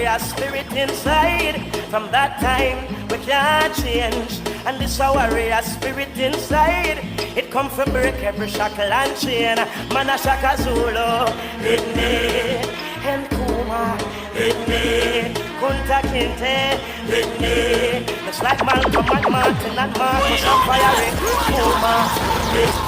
warrior spirit inside. From that time we can't change. And this a warrior spirit inside. It come from break every shackle and chain. Man a Shaka Zulu, hit me. And Kuma, hit me. Kunta Kinte, hit me. It's like Malcolm and Martin and Marcus and firing Kuma, hit me.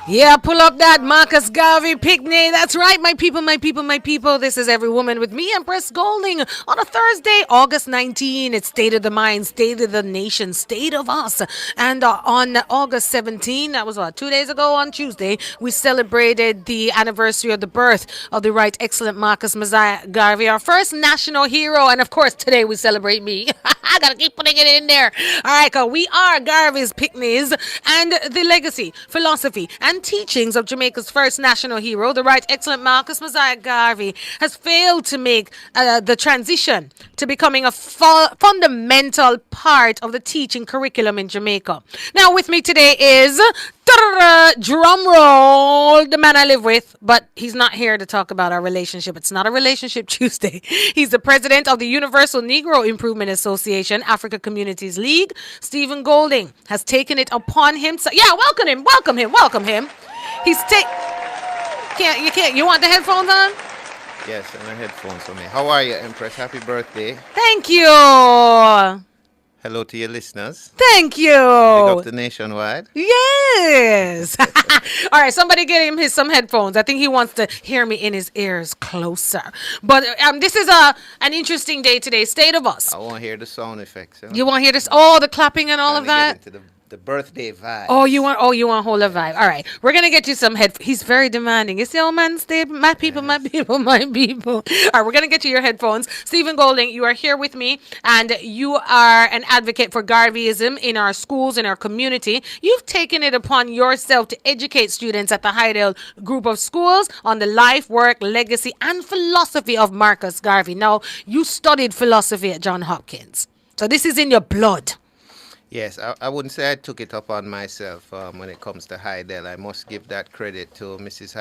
Yeah, pull up that Marcus Garvey picnic. That's right, my people, my people, my people. This is Every Woman with me, Empress Golding, on a Thursday, August 19. It's State of the Mind, State of the Nation, State of Us. And on August 17, that was 2 days ago on Tuesday, we celebrated the anniversary of the birth of the right excellent Marcus Messiah Garvey, our first national hero. And of course, today we celebrate me. I gotta keep putting it in there. All right, cause we are Garvey's picnics, and the legacy, philosophy, and teachings of Jamaica's first national hero, the right excellent Marcus Messiah Garvey, has failed to make the transition to becoming a fundamental part of the teaching curriculum in Jamaica. Now, with me today is drum roll, the man I live with, but he's not here to talk about our relationship. It's not a relationship Tuesday. He's the president of the Universal Negro Improvement Association, Africa Communities League. Stephen Golding has taken it upon himself. Yeah, welcome him. You want the headphones on? Yes, and the headphones for me. How are you, Empress? Happy birthday. Thank you. Hello to your listeners. Thank you. Big up the nationwide. Yes. All right, somebody get him some headphones. I think he wants to hear me in his ears closer. But this is an interesting day today. State of Us. I want to hear the sound effects. You want to hear this? Oh, the clapping and all of that? Get into the birthday vibe. Oh, you want whole of vibe. All right. We're going to get you some he's very demanding. You see, old man, stay, my people, my people, my people. All right, we're going to get you your headphones. Stephen Golding, you are here with me, and you are an advocate for Garveyism in our schools, in our community. You've taken it upon yourself to educate students at the Hydale group of schools on the life, work, legacy, and philosophy of Marcus Garvey. Now, you studied philosophy at Johns Hopkins, so this is in your blood. Yes, I wouldn't say I took it upon myself when it comes to Hydale. I must give that credit to Mrs.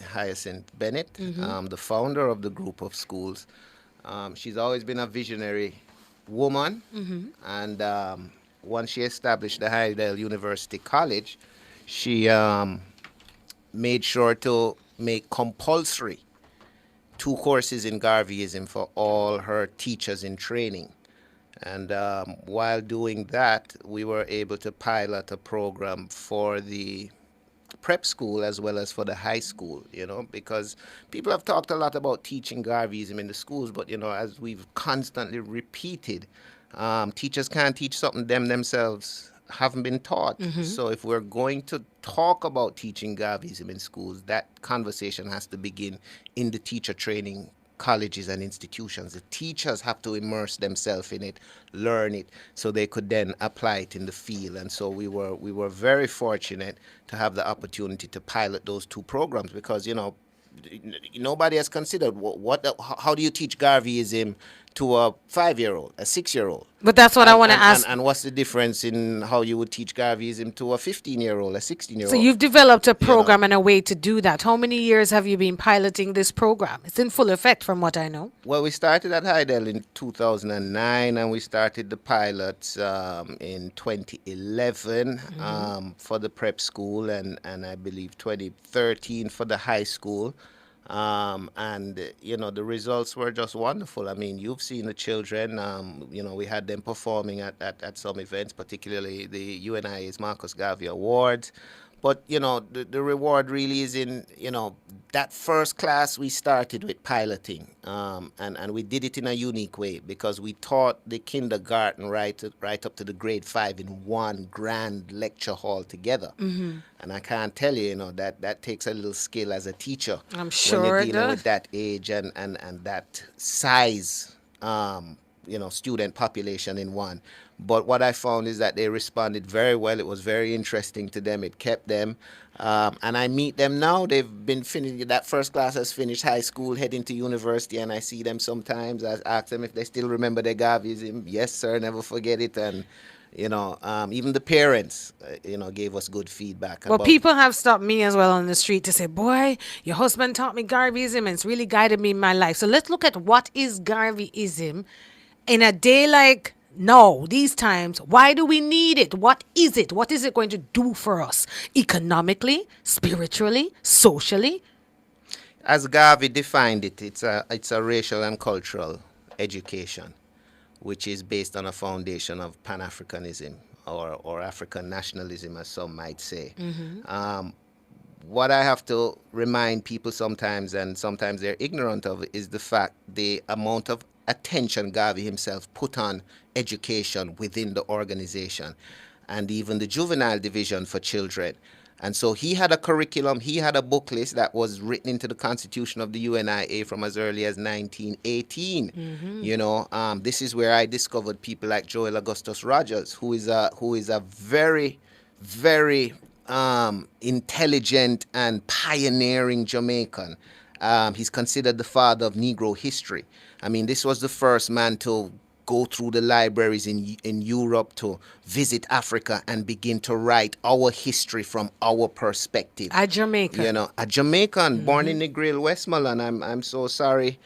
Hyacinth Bennett, the founder of the group of schools. She's always been a visionary woman, and once she established the Hydale University College, she made sure to make compulsory 2 courses in Garveyism for all her teachers in training. And while doing that, we were able to pilot a program for the prep school as well as for the high school, because people have talked a lot about teaching Garveyism in the schools, but, as we've constantly repeated, teachers can't teach something themselves haven't been taught. So if we're going to talk about teaching Garveyism in schools, that conversation has to begin in the teacher training colleges and institutions. The teachers have to immerse themselves in it, learn it, so they could then apply it in the field. And so we were very fortunate to have the opportunity to pilot those 2 programs, because nobody has considered how do you teach Garveyism to a 5-year-old, a 6-year-old. But that's what I want to ask. And what's the difference in how you would teach Garveyism to a 15-year-old, a 16-year-old? So you've developed a program and a way to do that. How many years have you been piloting this program? It's in full effect from what I know. Well, we started at Hydale in 2009, and we started the pilots in 2011 for the prep school, and I believe 2013 for the high school. And the results were just wonderful. I mean, you've seen the children. We had them performing at some events, particularly the UNI's Marcus Garvey Awards. But, the reward really is in, that first class we started with piloting. And we did it in a unique way, because we taught the kindergarten right up to the grade 5 in one grand lecture hall together. And I can't tell you, that takes a little skill as a teacher. I'm sure when you're it dealing does. with that age and that size, student population in one. But what I found is that they responded very well. It was very interesting to them. It kept them. And I meet them now. They've been finished. That first class has finished high school, heading to university, and I see them sometimes. I ask them if they still remember their Garveyism. Yes, sir, never forget it. And, Even the parents, gave us good feedback. Well, about, people have stopped me as well on the street to say, boy, your husband taught me Garveyism and it's really guided me in my life. So let's look at what is Garveyism in a day like now, these times. Why do we need it? What is it? What is it going to do for us economically, spiritually, socially? As Garvey defined it, it's a racial and cultural education, which is based on a foundation of Pan-Africanism or African nationalism, as some might say. What I have to remind people sometimes, and sometimes they're ignorant of, is the amount of attention Garvey himself put on education within the organization, and even the juvenile division for children. And so he had a curriculum, he had a book list that was written into the Constitution of the UNIA from as early as 1918. This is where I discovered people like Joel Augustus Rogers, who is a very, very intelligent and pioneering Jamaican. He's considered the father of Negro history. I mean, this was the first man to go through the libraries in Europe, to visit Africa and begin to write our history from our perspective. A Jamaican. A Jamaican born in Negril, Westmoreland. I'm so sorry.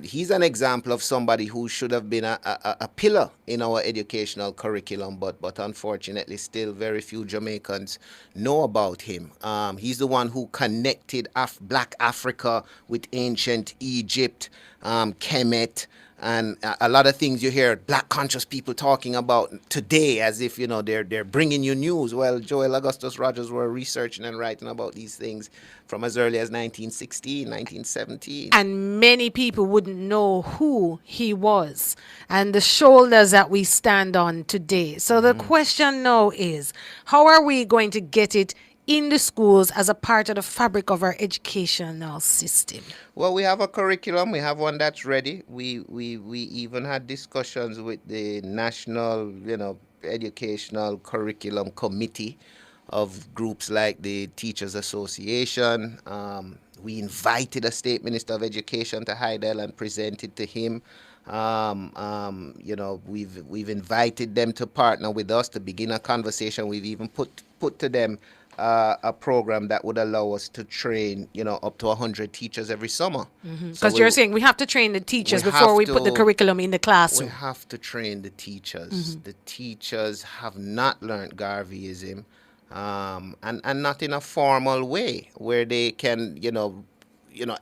He's an example of somebody who should have been a pillar in our educational curriculum, but unfortunately still very few Jamaicans know about him. He's the one who connected Black Africa with ancient Egypt, Kemet, and a lot of things you hear Black conscious people talking about today as if, they're bringing you news. Well, Joel Augustus Rogers were researching and writing about these things from as early as 1916, 1917. And many people wouldn't know who he was and the shoulders that we stand on today. So the question now is, how are we going to get it in the schools as a part of the fabric of our educational system? Well, we have a curriculum. We have one that's ready. We even had discussions with the National, Educational Curriculum Committee of groups like the Teachers Association. We invited a state minister of education to Hydel and presented to him. We've invited them to partner with us to begin a conversation. We've even put to them a program that would allow us to train, up to 100 teachers every summer. Because you're saying we have to train the teachers before we put the curriculum in the classroom. We have to train the teachers. The teachers have not learned Garveyism, and not in a formal way where they can,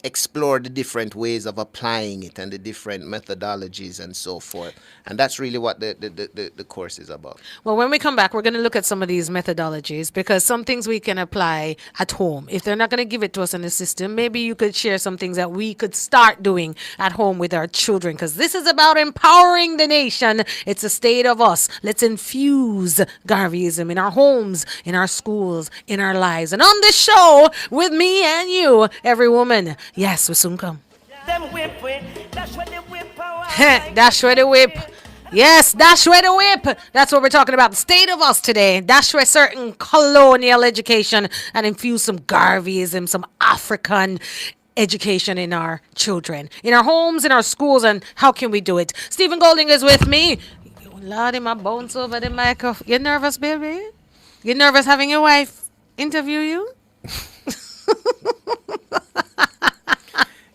explore the different ways of applying it and the different methodologies and so forth. And that's really what the course is about. Well, when we come back, we're going to look at some of these methodologies, because some things we can apply at home. If they're not going to give it to us in the system, maybe you could share some things that we could start doing at home with our children, because this is about empowering the nation. It's a state of us. Let's infuse Garveyism in our homes, in our schools, in our lives. And on this show, with me and you, every woman. Yes, we soon come. Them whip, that's where the whip power. Dash where the whip. Yes, dash where the whip. That's what we're talking about. The state of us today. Dash where certain colonial education and infuse some Garveyism, some African education in our children, in our homes, in our schools. And how can we do it? Stephen Golding is with me. Lordy, my bones over the microphone. You nervous, baby? You nervous having your wife interview you?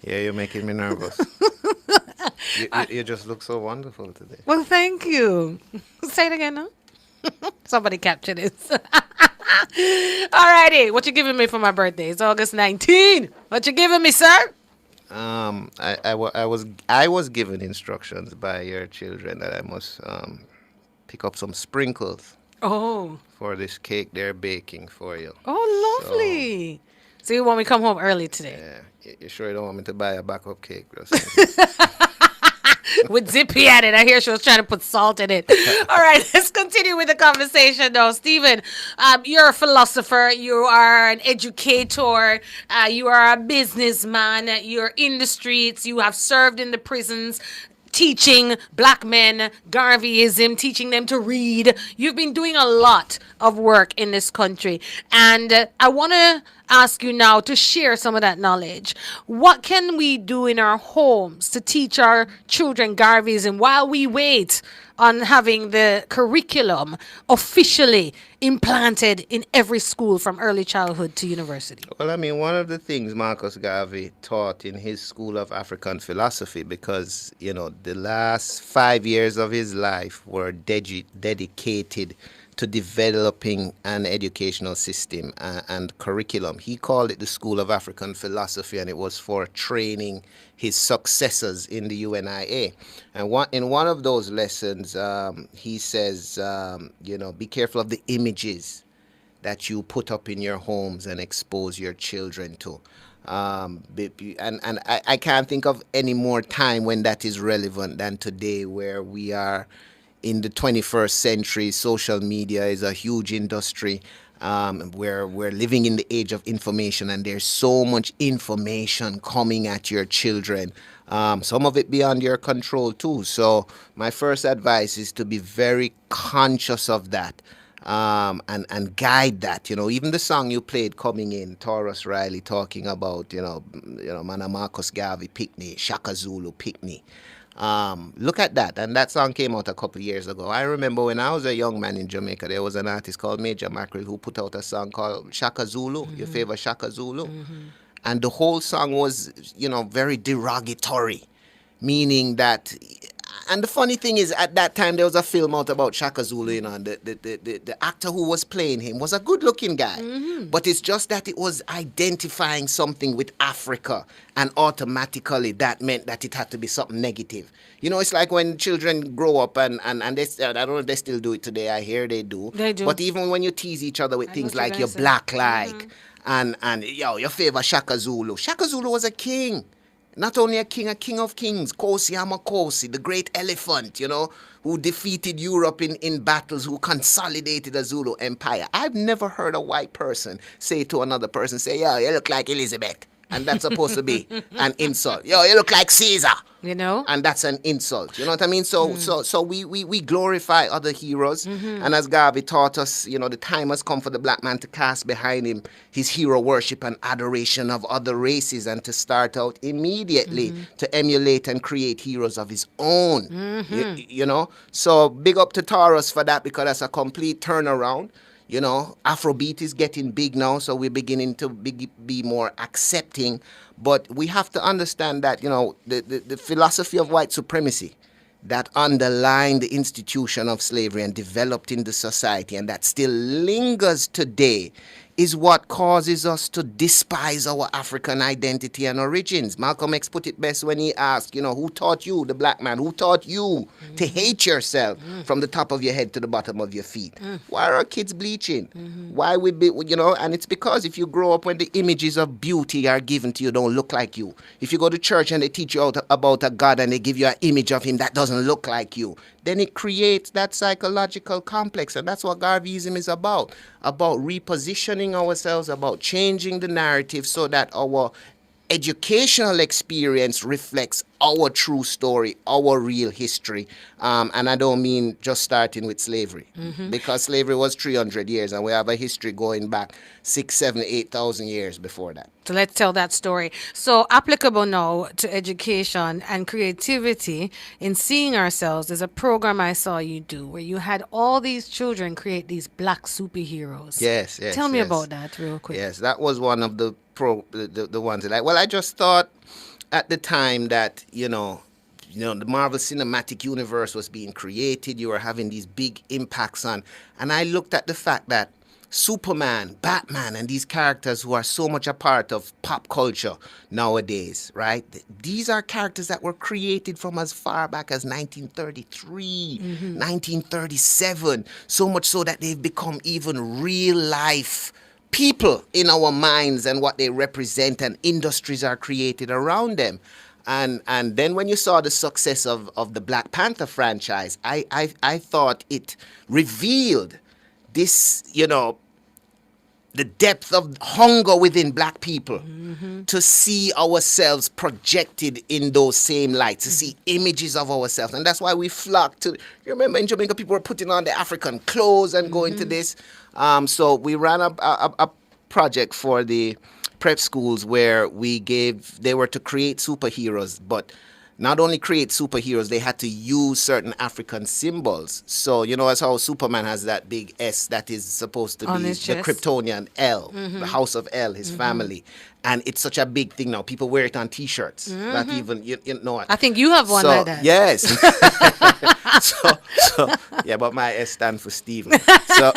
Yeah, you're making me nervous. You just look so wonderful today. Well, thank you. Say it again, no? Somebody capture this. Alrighty, what you giving me for my birthday? It's August 19. What you giving me, sir? I was given instructions by your children that I must pick up some sprinkles. Oh. For this cake they're baking for you. Oh, lovely. So you want me to come home early today? Yeah. You sure you don't want me to buy a backup cake? With Zippy at it. I hear she was trying to put salt in it. All right, let's continue with the conversation now. Stephen, you're a philosopher. You are an educator. You are a businessman. You're in the streets. You have served in the prisons, teaching black men Garveyism, teaching them to read. You've been doing a lot of work in this country. And I want to ask you now to share some of that knowledge. What can we do in our homes to teach our children Garveyism while we wait on having the curriculum officially implanted in every school from early childhood to university? Well, I mean, one of the things Marcus Garvey taught in his School of African Philosophy, because, the last 5 years of his life were dedicated to developing an educational system and curriculum. He called it the School of African Philosophy, and it was for training his successors in the UNIA. And in one of those lessons, he says, be careful of the images that you put up in your homes and expose your children to. And I can't think of any more time when that is relevant than today, where we are in the 21st century. Social media is a huge industry. We're living in the age of information, and there's so much information coming at your children. Some of it beyond your control too. So my first advice is to be very conscious of that. And guide that. Even the song you played coming in, Taurus Riley talking about, Mana Marcus Garvey Picnic, Shaka Zulu Picnic. Look at that. And that song came out a couple of years ago. I remember when I was a young man in Jamaica, there was an artist called Major Mackerel who put out a song called Shaka Zulu, Your Favorite Shaka Zulu. And the whole song was, very derogatory, meaning that. And the funny thing is, at that time, there was a film out about Shaka Zulu, and the actor who was playing him was a good-looking guy. But it's just that it was identifying something with Africa, and automatically that meant that it had to be something negative. It's like when children grow up, and they, I don't know if they still do it today. I hear they do. They do. But even when you tease each other with things like you're black-like, and your favorite Shaka Zulu. Shaka Zulu was a king. Not only a king of kings, Kosi Amakosi, the great elephant, who defeated Europe in battles, who consolidated the Zulu empire. I've never heard a white person say to another person, yo, you look like Elizabeth. And that's supposed to be an insult. Yo, you look like Caesar. And that's an insult. You know what I mean? So we glorify other heroes. And as Garvey taught us, the time has come for the black man to cast behind him his hero worship and adoration of other races, and to start out immediately to emulate and create heroes of his own. So big up to Taurus for that, because that's a complete turnaround. Afrobeat is getting big now, so we're beginning to be more accepting. But we have to understand that, the philosophy of white supremacy that underlined the institution of slavery and developed in the society, and that still lingers today, is what causes us to despise our African identity and origins. Malcolm X put it best when he asked, who taught you, the black man, who taught you to hate yourself from the top of your head to the bottom of your feet? Why are our kids bleaching? Why we be, and it's because if you grow up when the images of beauty are given to you don't look like you. If you go to church and they teach you about a God and they give you an image of him that doesn't look like you, then it creates that psychological complex. And that's what Garveyism is about repositioning ourselves, about changing the narrative so that our educational experience reflects our true story, our real history. And I don't mean just starting with slavery, because slavery was 300 years, and we have a history going back 6, 7, 8,000 years before that. So let's tell that story. So applicable now to education and creativity in seeing ourselves. There's a program I saw you do where you had all these children create these black superheroes. Yes. Tell me about that real quick. Yes, that was one of the ones that I just thought at the time that, the Marvel Cinematic Universe was being created. You were having these big impacts on. And I looked at the fact that Superman, Batman, and these characters who are so much a part of pop culture nowadays, right? These are characters that were created from as far back as 1933, 1937, so much so that they've become even real life people in our minds and what they represent, and industries are created around them. And then when you saw the success of the Black Panther franchise, I thought it revealed this, the depth of hunger within black people to see ourselves projected in those same lights, to see images of ourselves. And that's why we flock to, you remember in Jamaica, people were putting on the African clothes and going to this. So we ran a project for the prep schools where they were to create superheroes, but not only create superheroes, they had to use certain African symbols. So, as how Superman has that big S that is supposed to On be his the chest. Kryptonian L, the House of L, his family. And it's such a big thing now. People wear it on T-shirts. Not even, you know what? I think you have one like that. Yes. so, yeah, but my S stands for Stephen. So,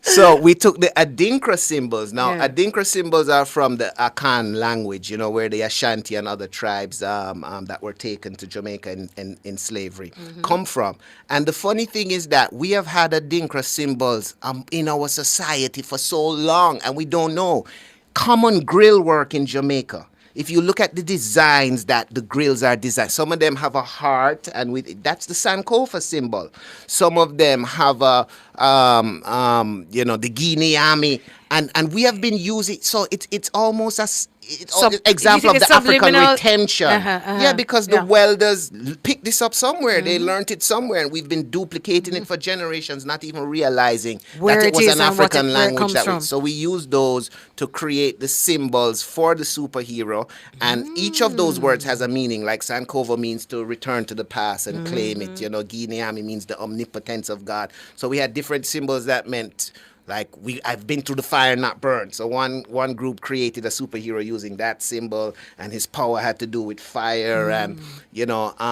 so we took the Adinkra symbols. Now, Adinkra symbols are from the Akan language, where the Ashanti and other tribes that were taken to Jamaica in slavery come from. And the funny thing is that we have had Adinkra symbols in our society for so long, and we don't know. Common grill work in Jamaica. If you look at the designs that the grills are designed, some of them have a heart, and that's the Sankofa symbol. Some of them have the Guinea Army, and we have been using. So it's almost example of the African retention. Yeah, because the welders picked this up somewhere. They learned it somewhere, and we've been duplicating it for generations, not even realizing that it was an African language. So we use those to create the symbols for the superhero, and each of those words has a meaning. Like Sankova means to return to the past and claim it. Guineami means the omnipotence of God. So we had different symbols that meant, like, I've been through the fire, not burned. So one group created a superhero using that symbol, and his power had to do with fire, and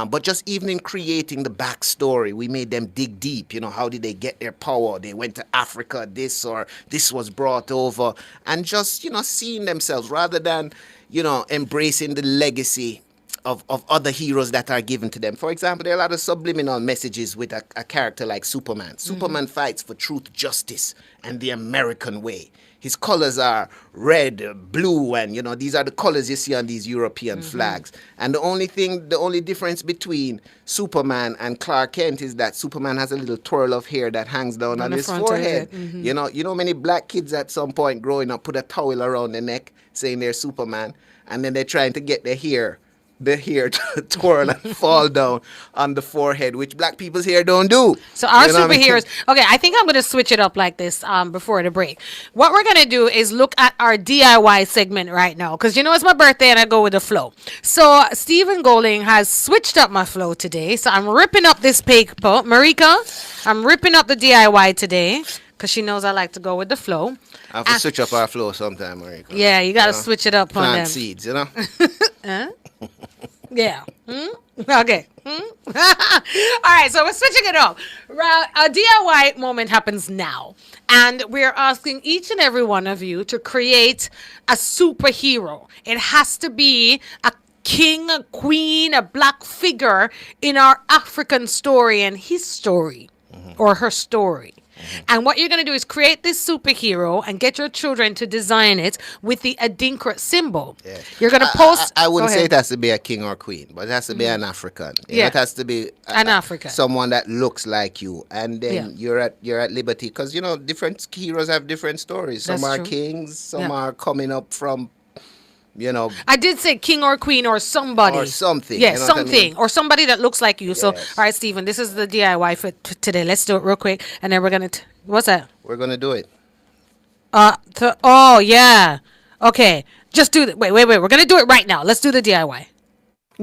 but just even in creating the backstory, we made them dig deep. How did they get their power? They went to Africa, this was brought over, and just seeing themselves rather than embracing the legacy of other heroes that are given to them. For example, there are a lot of subliminal messages with a character like Superman. Superman fights for truth, justice, and the American way. His colors are red, blue, and these are the colors you see on these European flags. And the only difference between Superman and Clark Kent is that Superman has a little twirl of hair that hangs down on his forehead. Many black kids at some point growing up put a towel around their neck saying they're Superman, and then they're trying to get their hair to twirl and fall down on the forehead, which black people's hair don't do. So our superheroes, okay, I think I'm going to switch it up like this before the break. What we're going to do is look at our DIY segment right now, because it's my birthday and I go with the flow. So Stephen Golding has switched up my flow today, so I'm ripping up this paper. Marika, I'm ripping up the DIY today, because she knows I like to go with the flow. I have to switch up our flow sometime, Marika. Yeah, you got to switch it up on them. Plant seeds, Yeah. Okay. All right, so we're switching it up. A DIY moment happens now, and we're asking each and every one of you to create a superhero. It has to be a king, a queen, a black figure in our African story and his story or her story. And what you're going to do is create this superhero and get your children to design it with the Adinkra symbol. Yeah. You're going to post... I wouldn't say it has to be a king or queen, but it has to be an African. It has to be an African. Someone that looks like you. And then you're at liberty. Because, different heroes have different stories. Some are kings, some are coming up from... I did say king or queen or somebody. Or something. Yeah, something. Or somebody that looks like you. Yes. So, all right, Stephen, this is the DIY for today. Let's do it real quick. And then we're going to... What's that? We're going to do it. Yeah. Okay. Just do it. Wait. We're going to do it right now. Let's do the DIY.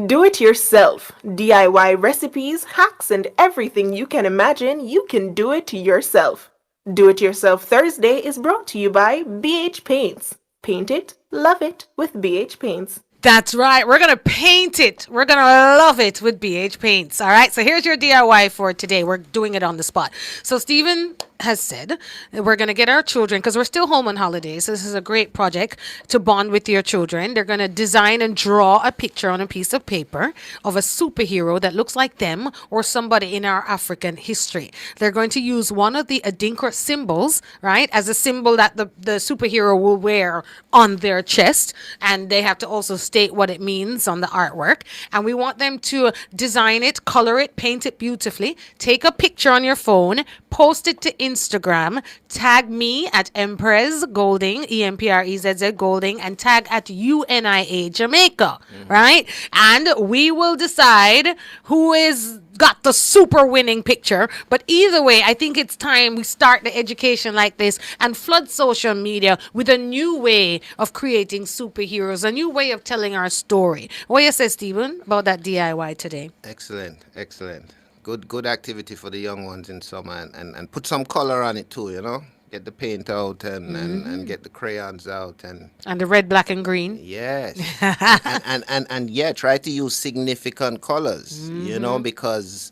Do it yourself. DIY recipes, hacks, and everything you can imagine, you can do it yourself. Do It Yourself Thursday is brought to you by BH Paints. Paint it, love it with BH Paints. That's right. We're going to paint it. We're going to love it with BH Paints. All right. So here's your DIY for today. We're doing it on the spot. So Stephen has said that we're going to get our children, because we're still home on holidays. So this is a great project to bond with your children. They're going to design and draw a picture on a piece of paper of a superhero that looks like them or somebody in our African history. They're going to use one of the Adinkra symbols, right, as a symbol that the superhero will wear on their chest. And they have to also state what it means on the artwork. And we want them to design it, color it, paint it beautifully, take a picture on your phone, post it to Instagram, tag me at Empress Golding, EMPREZZ Golding, and tag at UNIA Jamaica, right? And we will decide who is got the super winning picture. But either way, I think it's time we start the education like this and flood social media with a new way of creating superheroes, a new way of telling our story. What you say, Stephen, about that DIY today? Excellent, excellent. Good activity for the young ones in summer, and put some color on it too, you know. Get the paint out and get the crayons out and And the red, black, and green. yes. And yeah, try to use significant colors, you know, because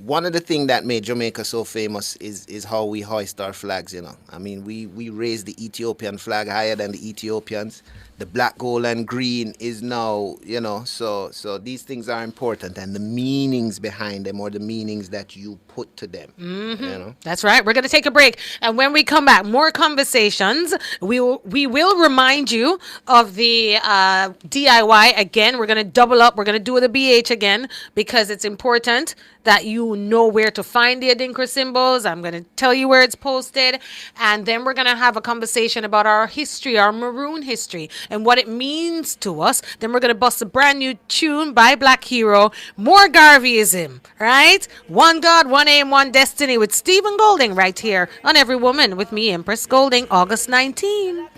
one of the things that made Jamaica so famous is how we hoist our flags, you know. I mean, we raise the Ethiopian flag higher than the Ethiopians. The black, gold, and green is now, you know, so these things are important, and the meanings behind them, or the meanings that you put to them, you know. That's right. We're going to take a break. And when we come back, more conversations. We will remind you of the DIY again. We're going to double up. We're going to do the BH again because it's important that you know where to find the Adinkra symbols. I'm going to tell you where it's posted. And then we're going to have a conversation about our history, our Maroon history, and what it means to us. Then we're going to bust a brand new tune by Black Hero. More Garveyism, right? One God, one aim, one destiny with Stephen Golding right here on Every Woman with me, Empress Golding, August 19.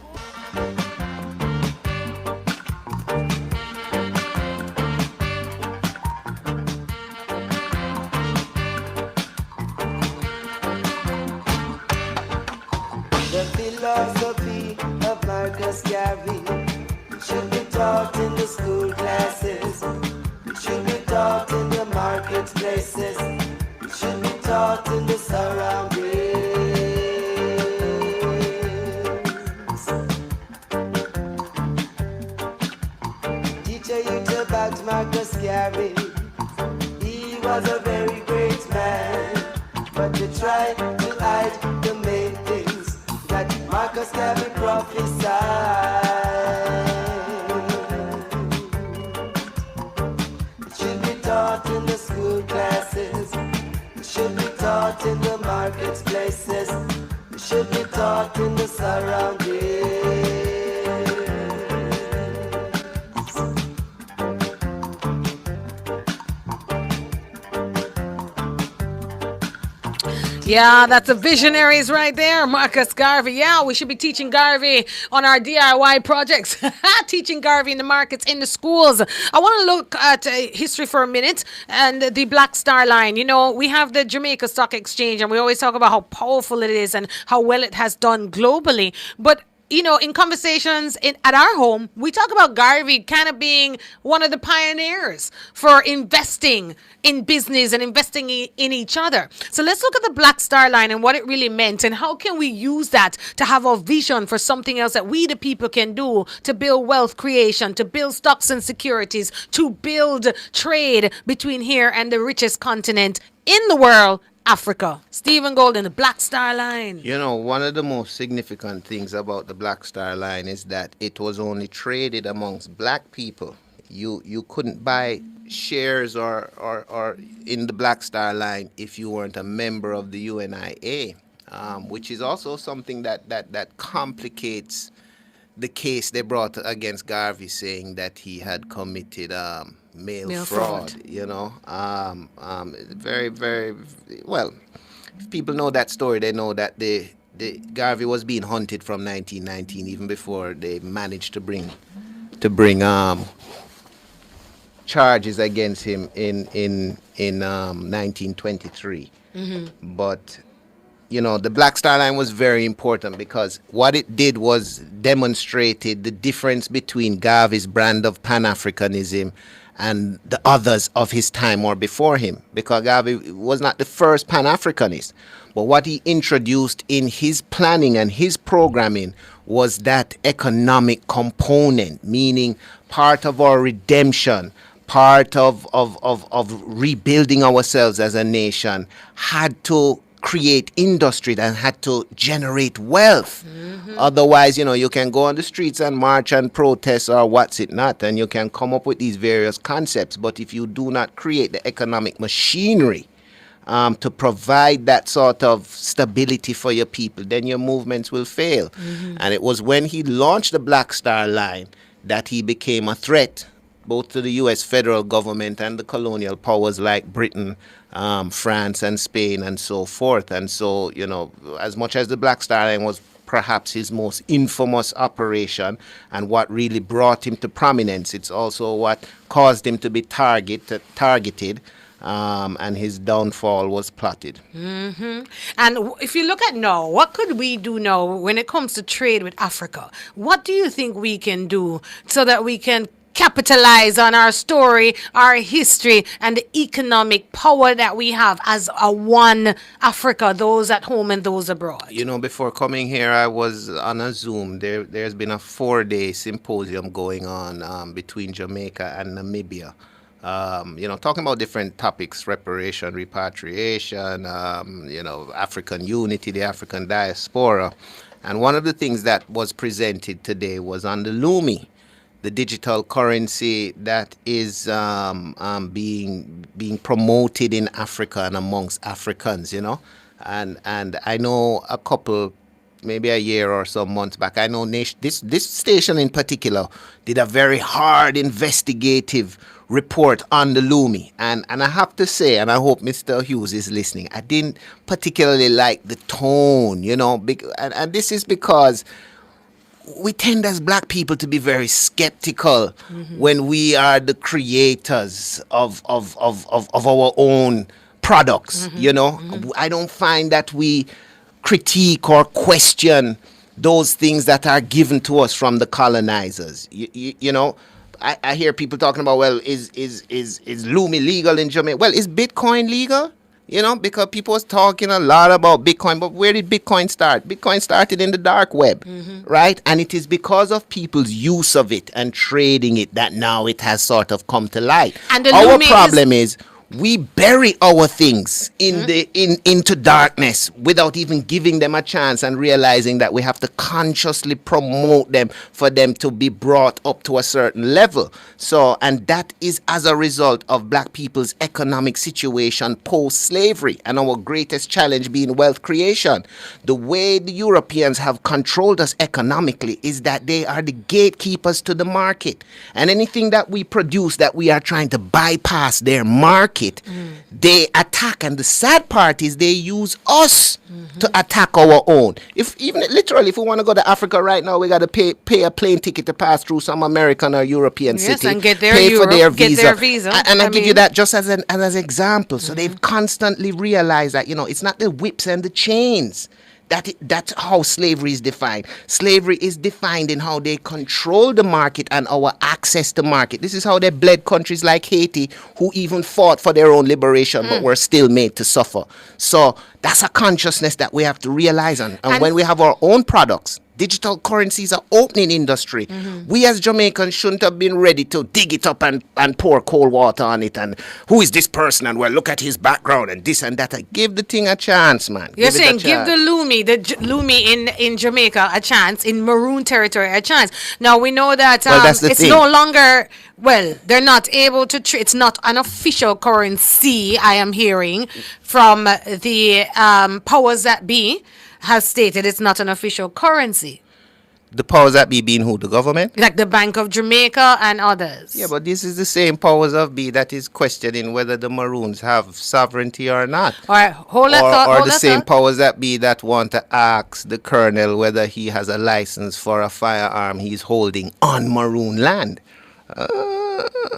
The philosophy of Marcus Garvey should be taught in the school classes. It should be taught in the marketplaces. It should be taught in the surroundings. Teach a youth about Marcus Garvey. He was a very great man, but you try to hide the main things that Marcus Garvey prophesied. It should be taught in the school classes. It should be taught in the marketplaces. It should be taught in the surroundings. Yeah, that's the visionaries right there, Marcus Garvey. Yeah, we should be teaching Garvey on our DIY projects. Teaching Garvey in the markets, in the schools. I want to look at history for a minute and the Black Star Line. You know, we have the Jamaica Stock Exchange, and we always talk about how powerful it is and how well it has done globally. But you know, in conversations at our home, we talk about Garvey kind of being one of the pioneers for investing in business and investing in each other. So let's look at the Black Star Line and what it really meant, and how can we use that to have a vision for something else that we the people can do to build wealth creation, to build stocks and securities, to build trade between here and the richest continent in the world, Africa. Stephen Golden, the Black Star Line. You know, one of the most significant things about the Black Star Line is that it was only traded amongst black people. You couldn't buy shares or in the Black Star Line if you weren't a member of the UNIA, which is also something that complicates the case they brought against Garvey, saying that he had committed mail fraud. You know, very, very well. If people know that story, they know that the Garvey was being hunted from 1919, even before they managed to bring charges against him in 1923. But you know, the Black Star Line was very important because what it did was demonstrated the difference between Garvey's brand of Pan-Africanism and the others of his time or before him, because Garvey was not the first Pan-Africanist. But what he introduced in his planning and his programming was that economic component, meaning part of our redemption, part of rebuilding ourselves as a nation, had to create industry that had to generate wealth. Otherwise, you know, you can go on the streets and march and protest or what's it not, and you can come up with these various concepts. But if you do not create the economic machinery to provide that sort of stability for your people, then your movements will fail. And it was when he launched the Black Star Line that he became a threat both to the U.S. federal government and the colonial powers like Britain, France, and Spain, and so forth. And so, as much as the Black Star Line was perhaps his most infamous operation and what really brought him to prominence, it's also what caused him to be targeted. And his downfall was plotted. And if you look at now, what could we do now when it comes to trade with Africa? What do you think we can do so that we can capitalize on our story, our history, and the economic power that we have as a one Africa, those at home and those abroad? Before coming here, I was on a Zoom. There's been a 4-day symposium going on between Jamaica and Namibia. Talking about different topics: reparation, repatriation, African unity, the African diaspora. And one of the things that was presented today was on the Lumi, the digital currency that is being promoted in Africa and amongst Africans, And I know a couple, maybe a year or some months back, I know this station in particular did a very hard investigative report on the Lumi. And I have to say, and I hope Mr. Hughes is listening, I didn't particularly like the tone, and this is because we tend as black people to be very skeptical when we are the creators of our own products, I don't find that we critique or question those things that are given to us from the colonizers. I hear people talking about, well, is Lumi legal in Jamaica? Well, is Bitcoin legal? Because people was talking a lot about Bitcoin, but where did Bitcoin start? Bitcoin started in the dark web, right? And it is because of people's use of it and trading it that now it has sort of come to light. And our problem is we bury our things into darkness without even giving them a chance and realizing that we have to consciously promote them for them to be brought up to a certain level. So, and that is as a result of black people's economic situation post-slavery and our greatest challenge being wealth creation. The way the Europeans have controlled us economically is that they are the gatekeepers to the market. And anything that we produce that we are trying to bypass their market, they attack, and the sad part is they use us to attack our own. If we want to go to Africa right now, we got to pay a plane ticket to pass through some American or European city, and get their pay Europe, for their get visa. their visa. And I give you that just as an example. So they've constantly realized that it's not the whips and the chains. That's how slavery is defined. Slavery is defined in how they control the market and our access to market. This is how they bled countries like Haiti, who even fought for their own liberation, but were still made to suffer. So that's a consciousness that we have to realize. And when we have our own products, digital currencies are opening industry. We as Jamaicans shouldn't have been ready to dig it up and pour cold water on it. And who is this person? And well, look at his background and this and that. Give the thing a chance, man. You're saying give the Lumi in Jamaica a chance, in Maroon territory a chance. Now we know that it's thing. No longer, they're not able to, it's not an official currency, I am hearing from the powers that be. Has stated it's not an official currency. The powers that be being who? The government? Like the Bank of Jamaica and others. Yeah, but this is the same powers of be that is questioning whether the Maroons have sovereignty or not. All right, hold that thought. Or the same powers that be that want to ask the colonel whether he has a license for a firearm he's holding on Maroon land.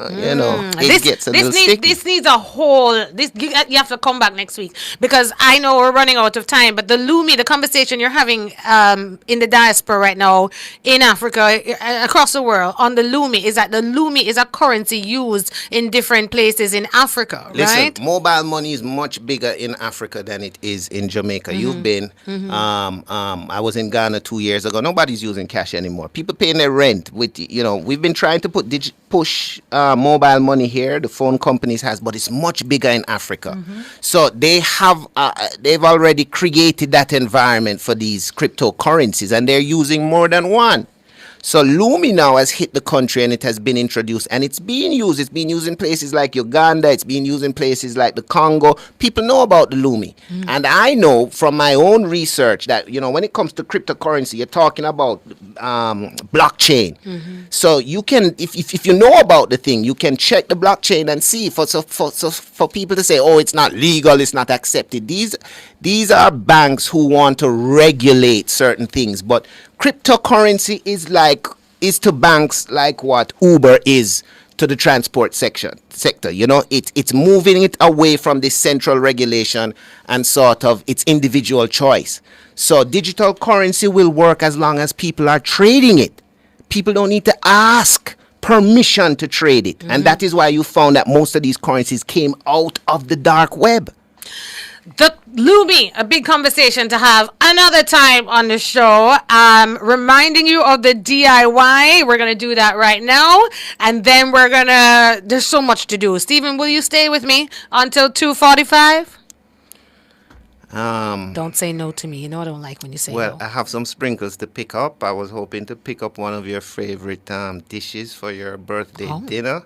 It gets a little sticky. This needs a whole. You have to come back next week because I know we're running out of time. But the Lumi, the conversation you're having in the diaspora right now in Africa, across the world, on the Lumi, is that the Lumi is a currency used in different places in Africa, right? Listen, mobile money is much bigger in Africa than it is in Jamaica. You've been. I was in Ghana 2 years ago. Nobody's using cash anymore. People paying their rent with. We've been trying to push mobile money here, the phone companies has, but it's much bigger in Africa. So they've already created that environment for these cryptocurrencies, and they're using more than one. So Lumi now has hit the country and it has been introduced and it's being used. It's being used in places like Uganda. It's being used in places like the Congo. People know about the Lumi. And I know from my own research that, when it comes to cryptocurrency, you're talking about blockchain. So you can, if you know about the thing, you can check the blockchain and see for people to say, oh, it's not legal, it's not accepted. These are banks who want to regulate certain things, but cryptocurrency is to banks like what Uber is to the transport sector. It's moving it away from this central regulation and sort of its individual choice. So digital currency will work as long as people are trading it. People don't need to ask permission to trade it. And that is why you found that most of these currencies came out of the dark web. The Lumi, a big conversation to have another time on the show. Reminding you of the DIY. We're going to do that right now. And then there's so much to do. Stephen, will you stay with me until 2:45? Don't say no to me. You know I don't like when you say well, no. I have some sprinkles to pick up. I was hoping to pick up one of your favorite dishes for your birthday dinner.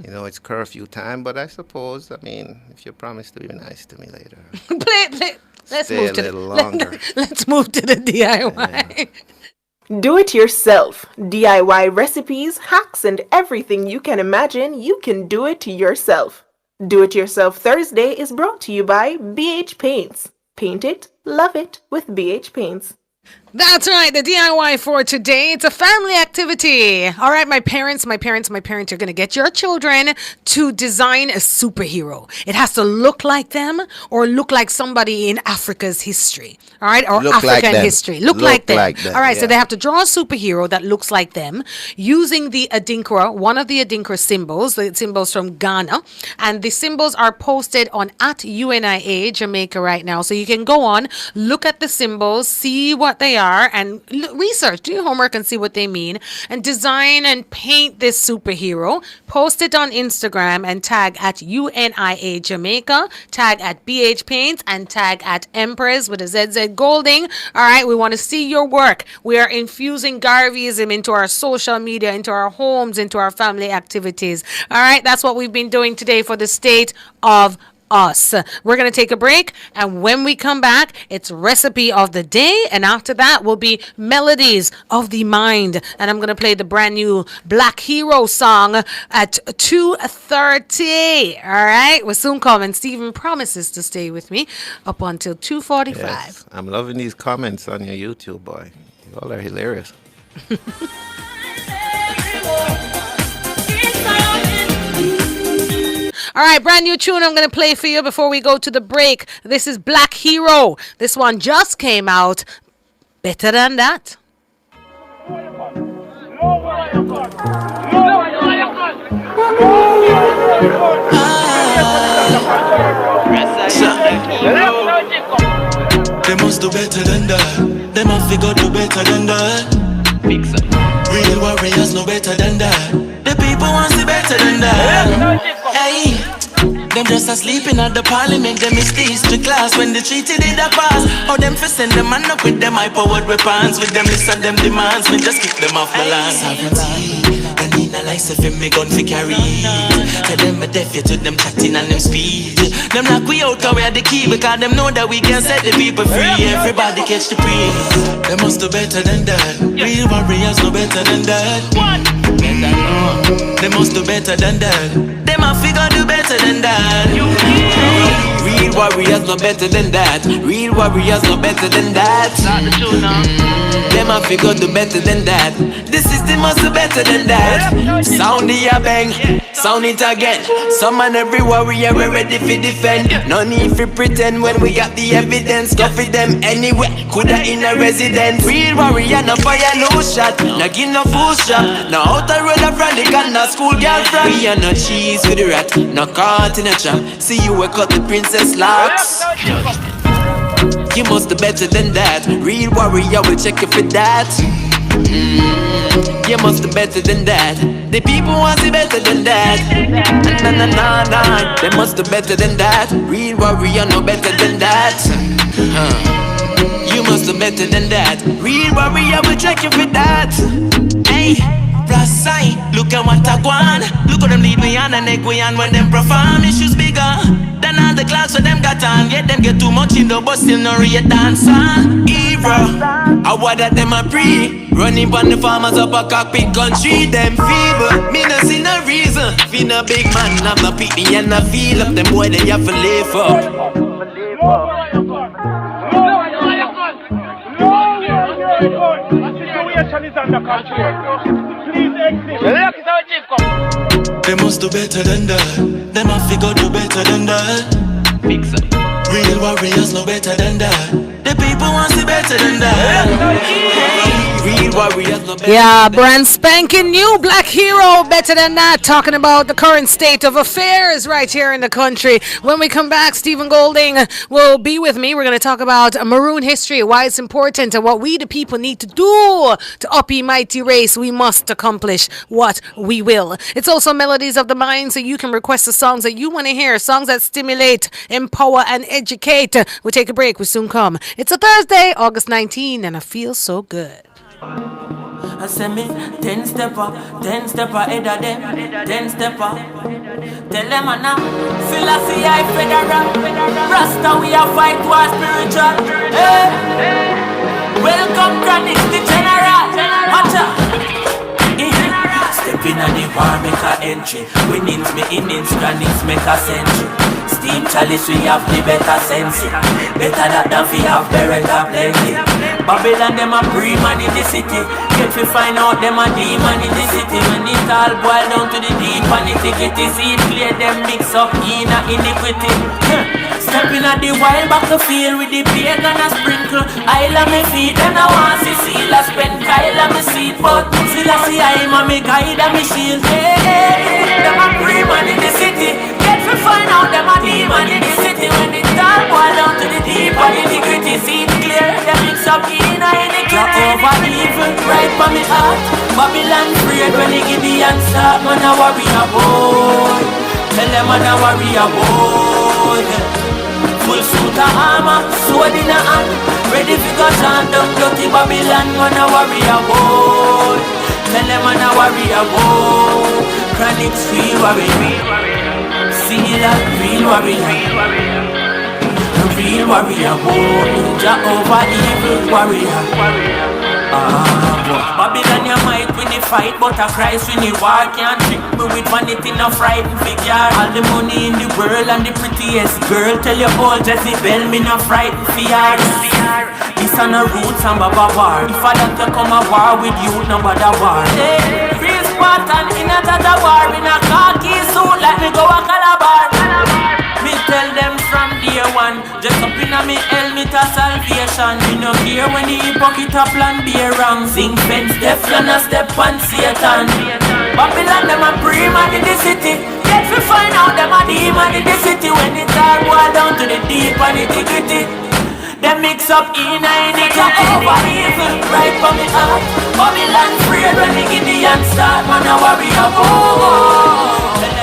It's curfew time, but I suppose, if you promise to be nice to me later. Play. Let's Stay move a to little longer. Let's move to the DIY. Do it yourself. DIY recipes, hacks, and everything you can imagine, you can do it yourself. Do It Yourself Thursday is brought to you by BH Paints. Paint it, love it with BH Paints. That's right, the DIY for today. It's a family activity. All right, my parents are going to get your children to design a superhero. It has to look like them or look like somebody in Africa's history. All right, or Look African like them. history. Look like them. All right, yeah. so they have to draw a superhero that looks like them using the Adinkra, one of the Adinkra symbols, the symbols from Ghana. And the symbols are posted on @UNIA Jamaica right now. So you can go on, look at the symbols, see what they are, and research, do your homework and see what they mean, and design and paint this superhero. Post it on Instagram and tag @UNIA Jamaica, tag @BH Paints, and tag @Empress with a ZZ Golding. All right, we want to see your work. We are infusing Garveyism into our social media, into our homes, into our family activities. All right, that's what we've been doing today for the state of us. We're going to take a break, and when we come back, it's recipe of the day, and after that will be melodies of the mind, and I'm going to play the brand new Black Hero song at 2:30. All right, we're soon coming. Stephen promises to stay with me up until 2:45. Yes, I'm loving these comments on your YouTube, boy. You all are hilarious. All right, brand new tune I'm going to play for you before we go to the break. This is Black Hero. This one just came out. Better Than That. They must do better than that. They must figure do better than that. Real warriors know better than that. The people want to see better than that. Hey, them just asleep in at the parliament. Them is the history class when they treated it a pass. How them fi send them man up with them high-powered weapons. With them list and them demands, me just kick them off the land. Sovereignty, I need a license for me gun fi carry. Tell them a deaf to them chatting and them speed. Them knock we out and we are the key, because them know that we can set the people free. Everybody catch the breeze. They must do better than that. Real warriors know better than that. They must do better than that. They must figure do better than that. Real warriors know better than that. Real warriors know better than that. They must figure do better than that. The system must do better than that. Sound the bang, sound it again. Some and every warrior we ready for defend. No need for pretend when we got the evidence. Coffee them anywhere, coulda in a residence. Real warrior no fire no shot, no give no full shot. No outer road of radical, no school girlfriend. We are no cheese with the rat, no caught in a trap. See you a cut the princess locks. You must be better than that. Real warrior will check you for that. You must be better than that. The people want to be better than that. Nah. They must be better than that. Real warrior no better than that. You must be better than that. Real warrior will check you for that. Hey, a gwan. Look how them lead me on and neck we on when them perform. Issues bigger than all the clocks when them got on. Yet them get too much in the but still no rate dancer. Era, I want that them a pre. Running on the farmers up a cockpit country. Them feeble, me no see no reason. Feel no big man, I'm not pick me and I feel up. Them boy they have to live for. They must do better than that. Them a figure do better than that. Fix up. Real warriors no better than that. The people want to better than that. Real warriors no better Yeah, than brand spanking new Black Hero, better than that. Talking about the current state of affairs right here in the country. When we come back, Stephen Golding will be with me. We're going to talk about Maroon history, why it's important, and what we the people need to do to up a mighty race. We must accomplish what we will. It's also Melodies of the Mind, so you can request the songs that you want to hear, songs that stimulate, empower, and educate. We'll take a break. We soon come. It's a Thursday, August 19, and I feel so good. I say me 10 stepper ahead of them, 10 stepper. Tell them now, philosophy I federal, Rasta we a fight war spiritual. Hey, welcome Chronic the general. Watch out. Step in the war make a entry. Winnings me innings, Chronics make a century. Steam chalice we have the better sense. Better than we have beretta plenty. Babylon them a pre-man in the city. Get we find out them a demon in the city. When it all boil down to the deep and the tickety. See it clear them mix up in a iniquity. Step in at the wild back to field with the pagan and sprinkle. Isle of me feet and I want to see la spend Kyle of me seat. But still I see I'm a me guide and me shield. Hey, them a pre-man in the city. Get we find out them a demon in the city. When it all boil down to the deep and the gritty. See it clear, them mix up in a iniquity. Over evil, right for me heart. Babylon afraid when they give the answer. Man a warrior boy. Tell them man a warrior boy. Full suit of armor, sword in a hand. Ready for go down dirty Babylon. Man a warrior boy. Tell them man a warrior boy. Chronics real warrior. See that real warrior. Real warrior boy. Jehovah evil warrior. Babylon you might win the fight, but a Christ win the war. Can't trick me with vanity, no frightened figure. All the money in the world and the prettiest girl. Tell your old Jezebel, me no frightened fear. This on the roots and Baba war. If I let you come a war with you, no bother war. Hey, free Spartan in a tata war. In a khaki suit like me go a Calabar. Me tell them from day one, just up in a me helmet of salvation. Me no care when the hypocrite a plan be wrong. Sing fence, Teflon a step on Satan. Babylon them a pre-man in the city. Get to find out them a demon in the city. When it all boil down to the deep and the gritty. Them mix up in a iniquity. Over evil, right from the heart. Babylon afraid when the Gideon start. Man a warrior, oh.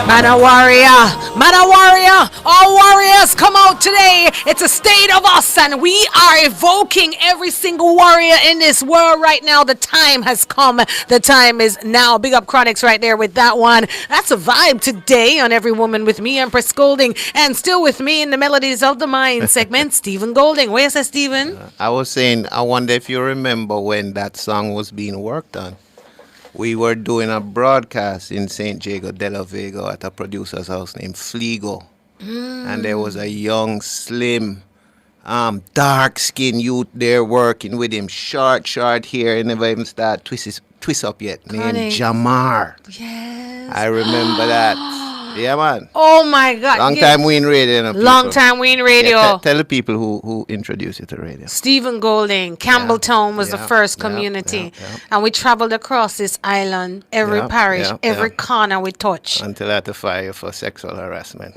Man a warrior, man a warrior. All warriors come out today. It's a state of us, and we are evoking every single warrior in this world right now. The time has come. The time is now. Big up Chronics right there with that one. That's a vibe today on Every Woman with me, Empress Golding, and still with me in the Melodies of the Mind segment, Stephen Golding. Where's that, Stephen? I was saying, I wonder if you remember when that song was being worked on. We were doing a broadcast in St. Jago de la Vega at a producer's house named Fligo. And there was a young, slim, dark-skinned youth there working with him. Short hair. He never even started twist up yet. Named Jamar. Yes. I remember that. Yeah, man. Oh, my God. Long time we in radio. Long time we in radio. Yeah, tell the people who introduced you to radio. Stephen Golding, Campbelltown was the first community. And we traveled across this island, every parish, every corner we touch. Until I had to fire you for sexual harassment.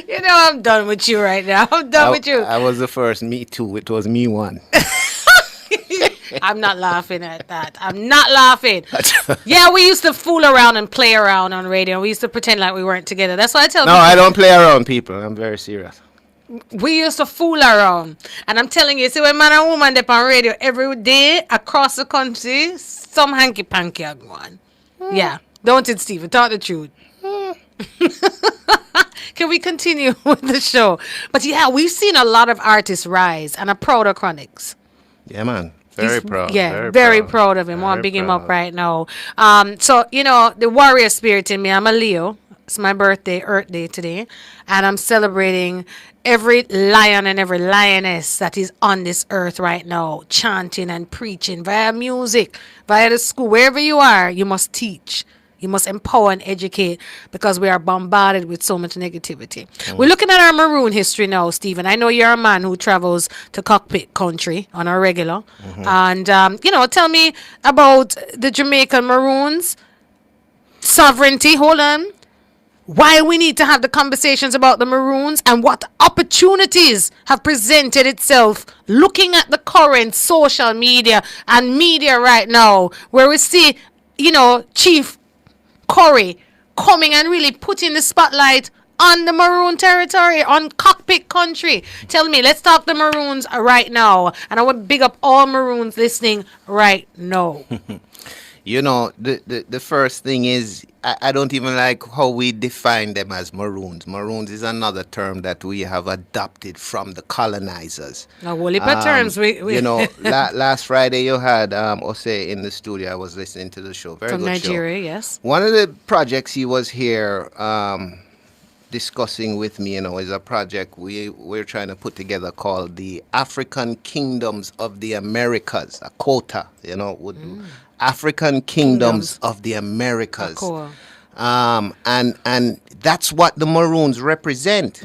You know, I'm done with you right now. I'm done with you. I was the first Me Too. It was me one. I'm not laughing at that. I'm not laughing. Yeah, we used to fool around and play around on radio. We used to pretend like we weren't together. That's why I tell people. No, I don't play around, people. I'm very serious. we used to fool around. And I'm telling you, see, when man and woman they on radio every day across the country, some hanky panky are going. Yeah. Don't it, Stephen? Talk the truth. Can we continue with the show? But yeah, we've seen a lot of artists rise and are proud of Chronix. Yeah, man. Very proud. Yeah, very proud of him. I want to big him up right now. So, you know, the warrior spirit in me, I'm a Leo. It's my birthday, Earth Day today. And I'm celebrating every lion and every lioness that is on this earth right now, chanting and preaching via music, via the school. Wherever you are, you must teach. You must empower and educate because we are bombarded with so much negativity. We're looking at our Maroon history now, Stephen. I know you're a man who travels to cockpit country on a regular. And, you know, tell me about the Jamaican Maroons, sovereignty, hold on, why we need to have the conversations about the Maroons and what opportunities have presented itself looking at the current social media and media right now where we see, you know, Chief Corey coming and really putting the spotlight on the Maroon territory, on cockpit country. Tell me, let's talk the Maroons right now. And I want to big up all Maroons listening right now. You know, the first thing is, I don't even like how we define them as Maroons. Maroons is another term that we have adopted from the colonizers. Now, whole heap of terms. We You know, last Friday you had Ose in the studio. I was listening to the show. Very from good Nigeria, show. yes. One of the projects he was here discussing with me, you know, is a project we're trying to put together called the African Kingdoms of the Americas, a quota, you know, African Kingdoms of the Americas. Cool. And that's what the Maroons represent.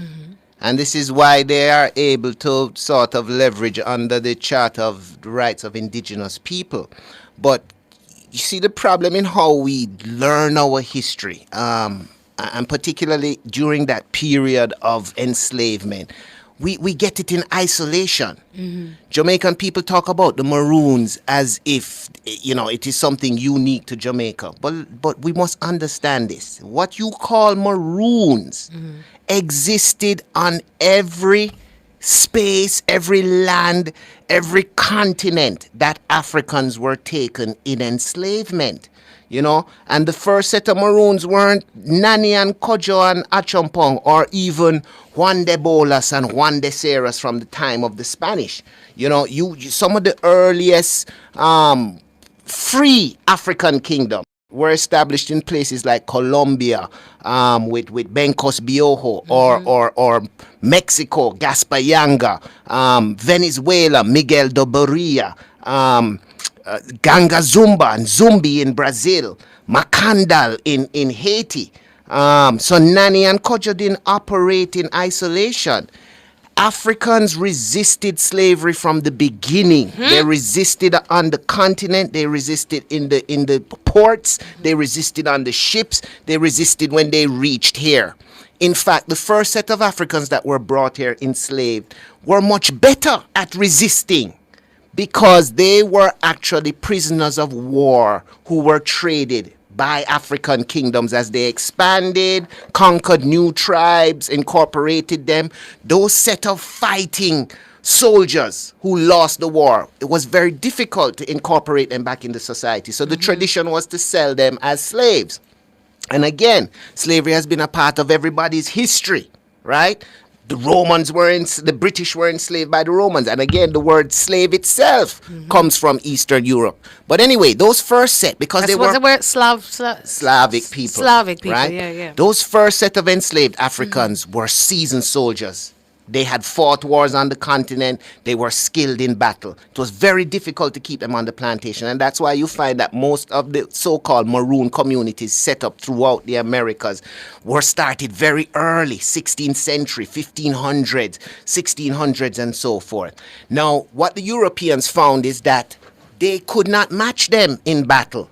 And this is why they are able to sort of leverage under the Charter of the Rights of Indigenous People. But you see the problem in how we learn our history, and particularly during that period of enslavement. We get it in isolation. Jamaican people talk about the Maroons as if, you know, it is something unique to Jamaica. But we must understand this. What you call Maroons existed on every space, every land, every continent that Africans were taken in enslavement. You know, and the first set of Maroons weren't Nani and Kojo and Achompong or even Juan de Bolas and Juan de Ceras from the time of the Spanish. You know, some of the earliest free African kingdoms were established in places like Colombia with Bencos Biojo or Mexico, Gaspar Yanga, Venezuela, Miguel de Barria, Ganga Zumba and Zumbi in Brazil, Macandal in Haiti. So Nani and Kojo didn't operate in isolation. Africans resisted slavery from the beginning. They resisted on the continent. They resisted in the ports. They resisted on the ships. They resisted when they reached here. In fact, the first set of Africans that were brought here enslaved were much better at resisting, because they were actually prisoners of war who were traded by African kingdoms as they expanded, conquered new tribes, incorporated them. Those set of fighting soldiers who lost the war, it was very difficult to incorporate them back into society. So the tradition was to sell them as slaves. And again, slavery has been a part of everybody's history, right? The the British were enslaved by the Romans. And again, the word slave itself comes from Eastern Europe. But anyway, those first set, because they were Slavic people. Slavic people, right? Yeah. Those first set of enslaved Africans were seasoned soldiers. They had fought wars on the continent. They were skilled in battle. It was very difficult to keep them on the plantation. And that's why you find that most of the so-called Maroon communities set up throughout the Americas were started very early, 16th century, 1500s, 1600s, and so forth. Now, what the Europeans found is that they could not match them in battle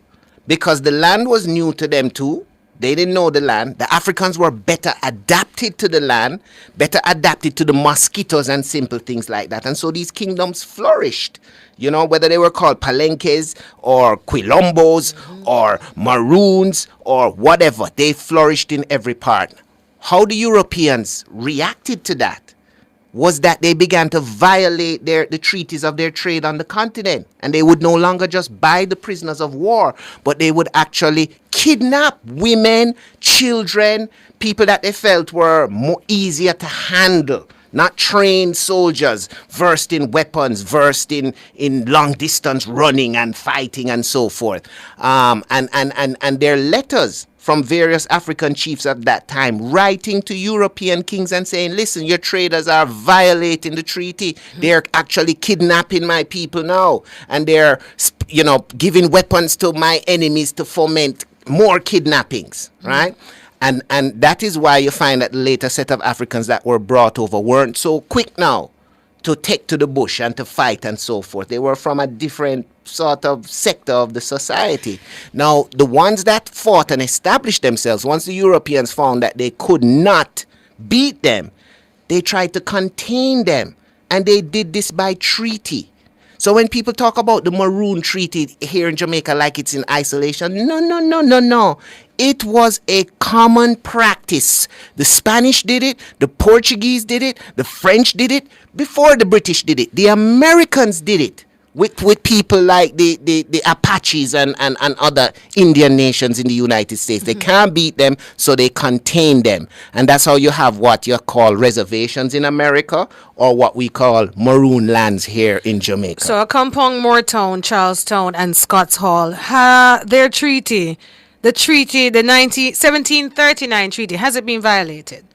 because the land was new to them too. They didn't know the land. The Africans were better adapted to the land, better adapted to the mosquitoes and simple things like that. And so these kingdoms flourished, you know, whether they were called Palenques or Quilombos or Maroons or whatever. They flourished in every part. How the Europeans reacted to that was that they began to violate the treaties of their trade on the continent. And they would no longer just buy the prisoners of war, but they would actually kidnap women, children, people that they felt were more easier to handle. Not trained soldiers, versed in weapons, versed in long distance running and fighting and so forth. And their letters from various African chiefs at that time, writing to European kings and saying, listen, your traders are violating the treaty. They're actually kidnapping my people now. And they're, giving weapons to my enemies to foment more kidnappings, right? And that is why you find that the later set of Africans that were brought over weren't so quick now to take to the bush and to fight and so forth. They were from a different sort of sector of the society. Now, the ones that fought and established themselves, once the Europeans found that they could not beat them, they tried to contain them. And they did this by treaty. So when people talk about the Maroon Treaty here in Jamaica like it's in isolation, no. It was a common practice. The Spanish did it, the Portuguese did it, the French did it, before the British did it. The Americans did it with people like the Apaches and other Indian nations in the United States. They can't beat them, so they contain them. And that's how you have what you call reservations in America, or what we call Maroon lands here in Jamaica. So Accompong, Moortown, Charlestown, and Scotts Hall, their treaty, the 1739 treaty, has it been violated?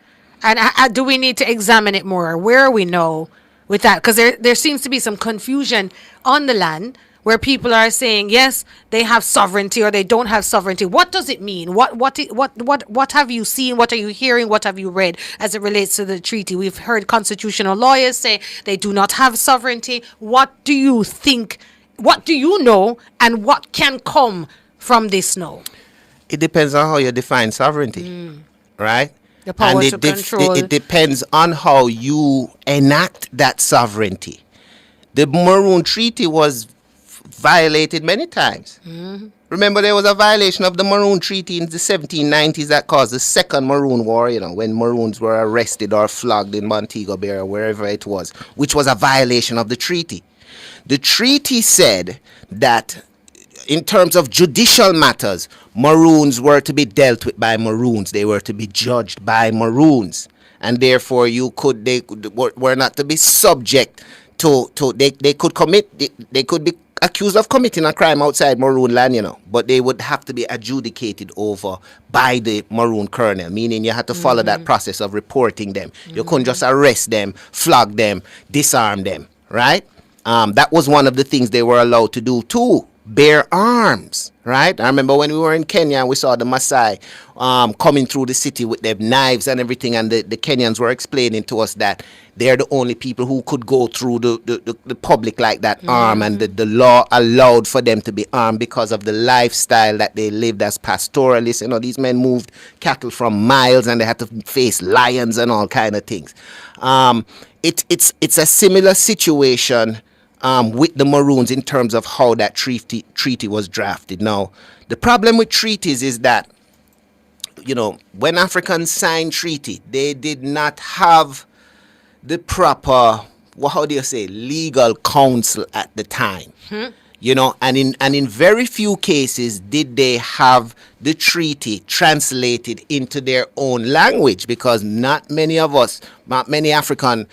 And do we need to examine it more? Where are we now with that? Because there seems to be some confusion on the land where people are saying, yes, they have sovereignty or they don't have sovereignty. What does it mean? What have you seen? What are you hearing? What have you read as it relates to the treaty? We've heard constitutional lawyers say they do not have sovereignty. What do you think? What do you know? And what can come from this now? It depends on how you define sovereignty, right? The power and to control. It depends on how you enact that sovereignty. The Maroon Treaty was violated many times. Remember, there was a violation of the Maroon Treaty in the 1790s that caused the Second Maroon War, when Maroons were arrested or flogged in Montego Bay or wherever it was, which was a violation of the treaty. The treaty said that in terms of judicial matters, Maroons were to be dealt with by Maroons. They were to be judged by Maroons. And therefore, they were not to be subject to they could be accused of committing a crime outside Maroon land, but they would have to be adjudicated over by the Maroon colonel, meaning you had to follow that process of reporting them. You couldn't just arrest them, flog them, disarm them, right? That was one of the things they were allowed to do too. Bear arms, right? I remember when we were in Kenya and we saw the Maasai coming through the city with their knives and everything, and the Kenyans were explaining to us that they're the only people who could go through the public like that armed, and the law allowed for them to be armed because of the lifestyle that they lived as pastoralists. These men moved cattle from miles and they had to face lions and all kind of things. It's a similar situation with the Maroons in terms of how that treaty was drafted. Now, the problem with treaties is that, when Africans signed treaty, they did not have the proper, legal counsel at the time. And in very few cases did they have the treaty translated into their own language, because not many African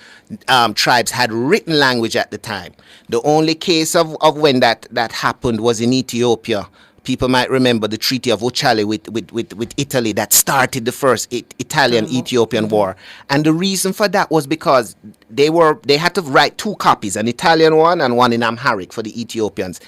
tribes had written language at the time. The only case of when that happened was in Ethiopia. People might remember the Treaty of Ochale with Italy that started the first Italian-Ethiopian war. And the reason for that was because they had to write two copies, an Italian one and one in Amharic for the Ethiopians.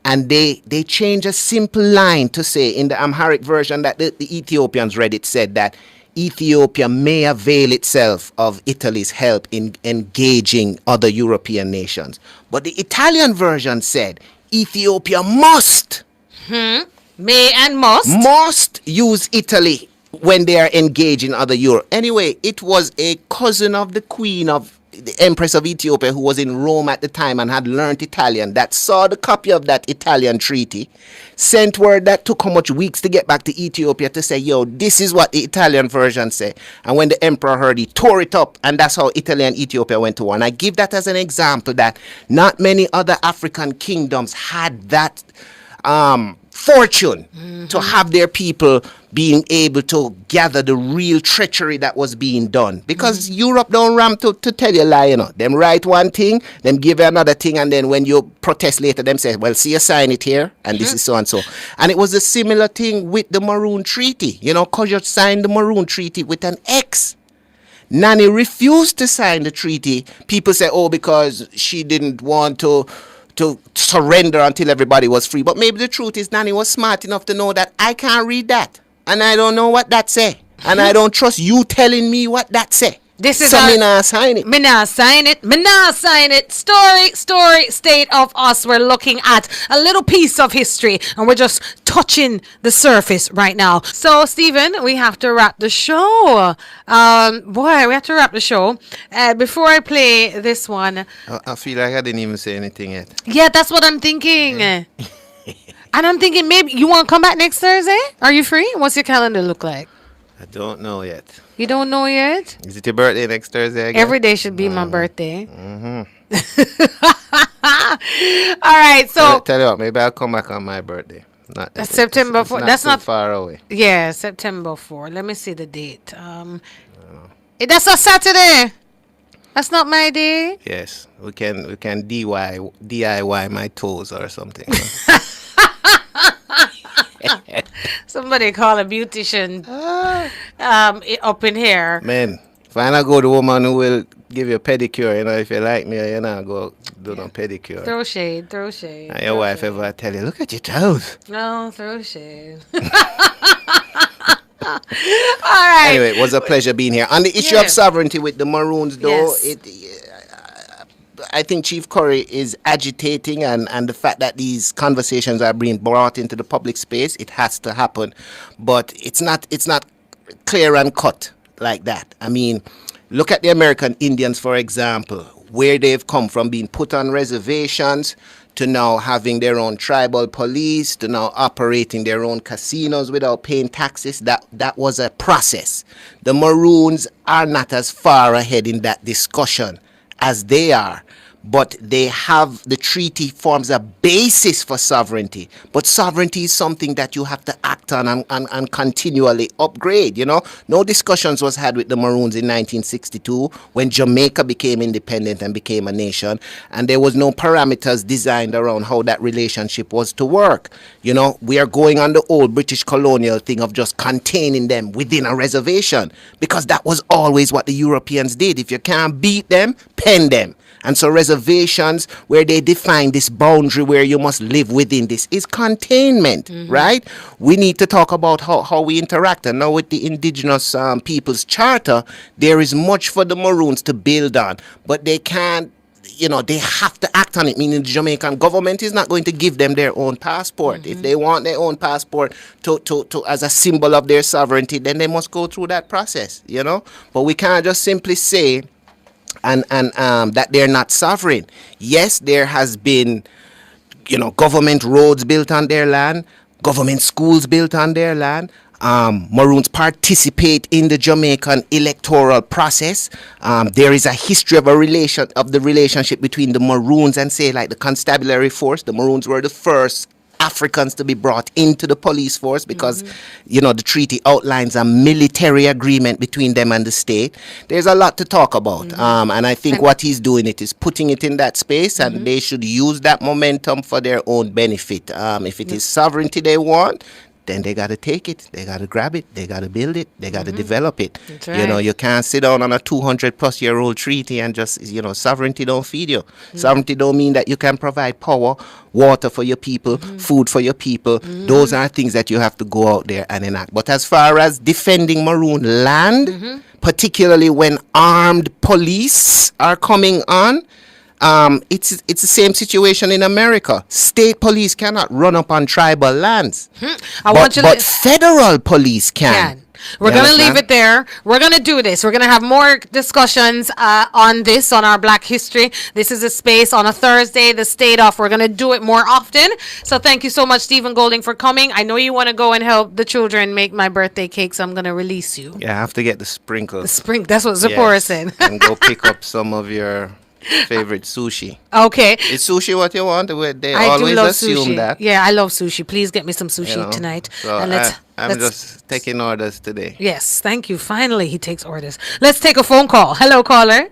And they changed a simple line to say in the Amharic version that the Ethiopians read, it said that Ethiopia may avail itself of Italy's help in engaging other European nations. But the Italian version said Ethiopia must. May and must use Italy when they are engaging other Europe. Anyway, it was a cousin of the Queen of the Empress of Ethiopia, who was in Rome at the time and had learned Italian, that saw the copy of that Italian treaty, sent word that took how much weeks to get back to Ethiopia to say, yo, this is what the Italian version say. And when the emperor heard, he tore it up, and that's how Italy and Ethiopia went to war. And I give that as an example that not many other African kingdoms had that fortune to have their people being able to gather the real treachery that was being done. Because Europe don't ram to tell you lie, you know. Them write one thing, them give you another thing, and then when you protest later, them say, well, see, you sign it here, and this is so and so. And it was a similar thing with the Maroon Treaty, you know, because you signed the Maroon Treaty with an X. Nanny refused to sign the treaty. People say, oh, because she didn't want to surrender until everybody was free. But maybe the truth is Nanny was smart enough to know that I can't read that. And I don't know what that say. And I don't trust you telling me what that say. This is so me not sign it. Me not sign it. Me not sign it. Story, state of us. We're looking at a little piece of history, and we're just touching the surface right now. So, Stephen, we have to wrap the show. We have to wrap the show. Before I play this one, I feel like I didn't even say anything yet. Yeah, that's what I'm thinking. And I'm thinking maybe you want to come back next Thursday? Are you free? What's your calendar look like? I don't know yet. You don't know yet? Is it your birthday next Thursday again? Every day should be my birthday. All right, so Tell you what, maybe I'll come back on my birthday. That's September 4th. That's not far away. Yeah, September 4th. Let me see the date. That's a Saturday. That's not my day. Yes, we can DIY my toes or something. Somebody call a beautician up in here. Man, find a good woman who will give you a pedicure, you know, if you like me, you know, go do no pedicure. Throw shade. And your wife ever tell you, look at your toes. No, throw shade. All right. Anyway, it was a pleasure being here. On the issue of sovereignty with the Maroons, though, I think Chief Curry is agitating, and the fact that these conversations are being brought into the public space, it has to happen. But it's not clear and cut like that. I mean, look at the American Indians, for example, where they've come from being put on reservations to now having their own tribal police, to now operating their own casinos without paying taxes. That was a process. The Maroons are not as far ahead in that discussion as they are, but they have, the treaty forms a basis for sovereignty. But sovereignty is something that you have to act on and continually upgrade, you know. No discussions was had with the Maroons in 1962 when Jamaica became independent and became a nation, and there was no parameters designed around how that relationship was to work. You know, we are going on the old British colonial thing of just containing them within a reservation, because that was always what the Europeans did. If you can't beat them, pen them. And so reservations where they define this boundary where you must live within this is containment, right? We need to talk about how we interact. And now with the Indigenous Peoples Charter, there is much for the Maroons to build on, but they can't, you know, they have to act on it, meaning the Jamaican government is not going to give them their own passport. If they want their own passport to as a symbol of their sovereignty, then they must go through that process, you know? But we can't just simply say and that they're not sovereign. Yes, there has been, you know, government roads built on their land, government schools built on their land. Maroons participate in the Jamaican electoral process. There is a history of the relationship between the Maroons and, say, like the constabulary force. The Maroons were the first Africans to be brought into the police force because, you know, the treaty outlines a military agreement between them and the state. There's a lot to talk about. And I think what he's doing is putting it in that space, and they should use that momentum for their own benefit. If it is sovereignty they want, then they got to take it, they got to grab it, they got to build it, they got to develop it. That's right. You know, you can't sit down on a 200-plus-year-old treaty and just, you know, sovereignty don't feed you. Sovereignty don't mean that you can provide power, water for your people, food for your people. Those are things that you have to go out there and enact. But as far as defending Maroon land, particularly when armed police are coming on, it's the same situation in America. State police cannot run up on tribal lands, but federal police can. We're You going to understand? leave it there. We're going to do this. We're going to have more discussions on this, on our Black history. This is a space on a Thursday, the state off. We're going to do it more often. So thank you so much, Stephen Golding, for coming. I know you want to go and help the children make my birthday cake, so I'm going to release you. Yeah, I have to get the sprinkles. That's what Zipporah Yes, said. and go pick up some of your favorite sushi. Okay. Is sushi what you want? They I do always love assume sushi. that. Yeah, I love sushi. Please get me some sushi You know. tonight. So And I'm just taking orders today. Yes, thank you. Finally, he takes orders. Let's take a phone call. Hello, caller.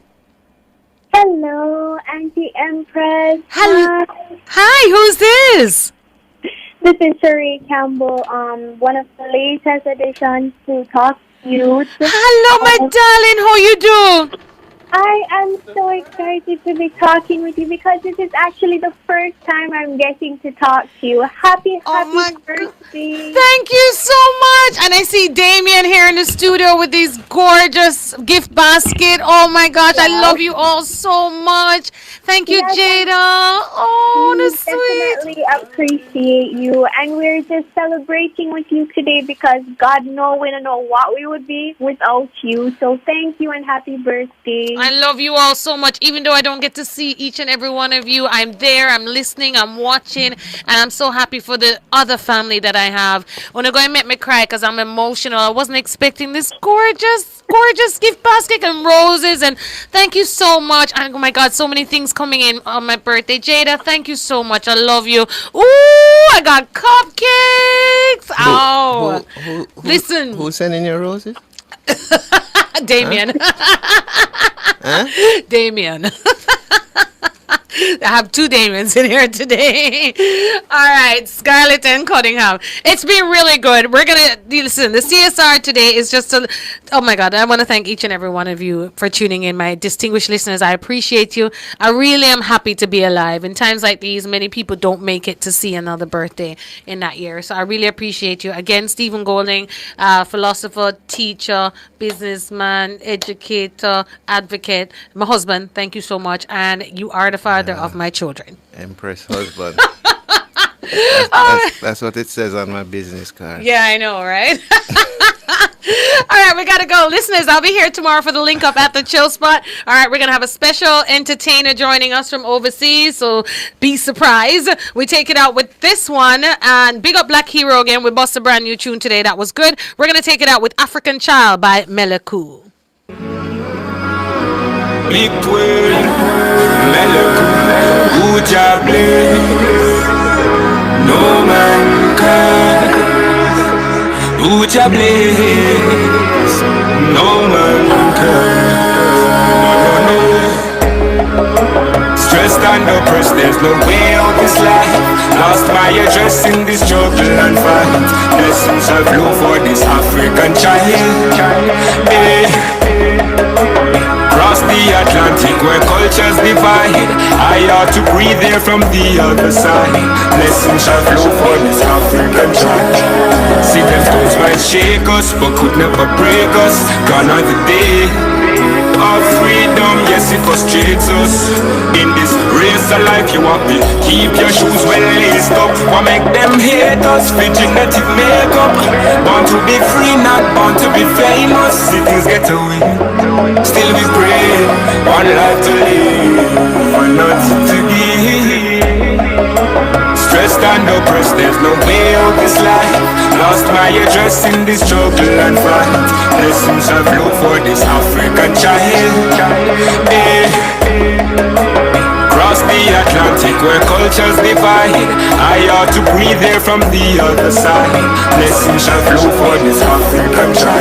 Hello, Auntie Empress. Hello. Hi, who's this? This is Sheree Campbell, one of the latest additions to Talk Youth. Hello, my darling. How you doing? I am so excited to be talking with you because this is actually the first time I'm getting to talk to you. Happy birthday. Thank you so much. And I see Damien here in the studio with these gorgeous gift basket. Oh my gosh, I love you all so much. Thank you, Jada. Oh, that's sweet. Definitely appreciate you. And we're just celebrating with you today because God knows we don't know what we would be without you. So thank you and happy birthday. I love you all so much. Even though I don't get to see each and every one of you, I'm there, I'm listening, I'm watching, and I'm so happy for the other family that I have. When I go and make me cry because I'm emotional. I wasn't expecting this gorgeous gift basket and roses, and thank you so much. And oh my God, so many things coming in on my birthday. Jada, thank you so much. I love you. Ooh, I got cupcakes. Oh, listen. Who's sending your roses? Damien. Huh? Damien. I have two Damiens in here today. All right, Scarlett and Cunningham. It's been really good. We're going to listen. The CSR today is just oh my God. I want to thank each and every one of you for tuning in. My distinguished listeners, I appreciate you. I really am happy to be alive. In times like these, many people don't make it to see another birthday in that year. So I really appreciate you. Again, Stephen Golding, philosopher, teacher, businessman, educator, advocate. My husband, thank you so much. And you are the father of my children. Empress husband. That's what it says on my business card. Yeah, I know, right? All right, we got to go. Listeners, I'll be here tomorrow for the link up at the Chill Spot. All right, we're going to have a special entertainer joining us from overseas, so be surprised. We take it out with this one, and big up Black Hero again. We bust a brand new tune today. That was good. We're going to take it out with African Child by Meleku. Big Twin, Meleku, good job, no man can. Good job, no man can. No. Stressed and oppressed, there's no way out this life. Lost my address in this struggle and fight. Lessons shall flow for this African child. Hey. Across the Atlantic where cultures divide, I ought to breathe there from the other side. Blessings shall flow for this African child. See them stones might shake us, but could never break us. Gone are the day of freedom, yes it frustrates us. In this race of life you have to keep your shoes well laced up. What make them hate us for genetic makeup? Born to be free, not born to be famous. See things get away, still we pray. One life to live, and nothing to give. Stressed and oppressed, there's no way out this life. Lost my address in this struggle and fight. Blessings shall flow for this African child. Hey. Across the Atlantic where cultures divide, I ought to breathe there from the other side. Blessings shall flow for this African child.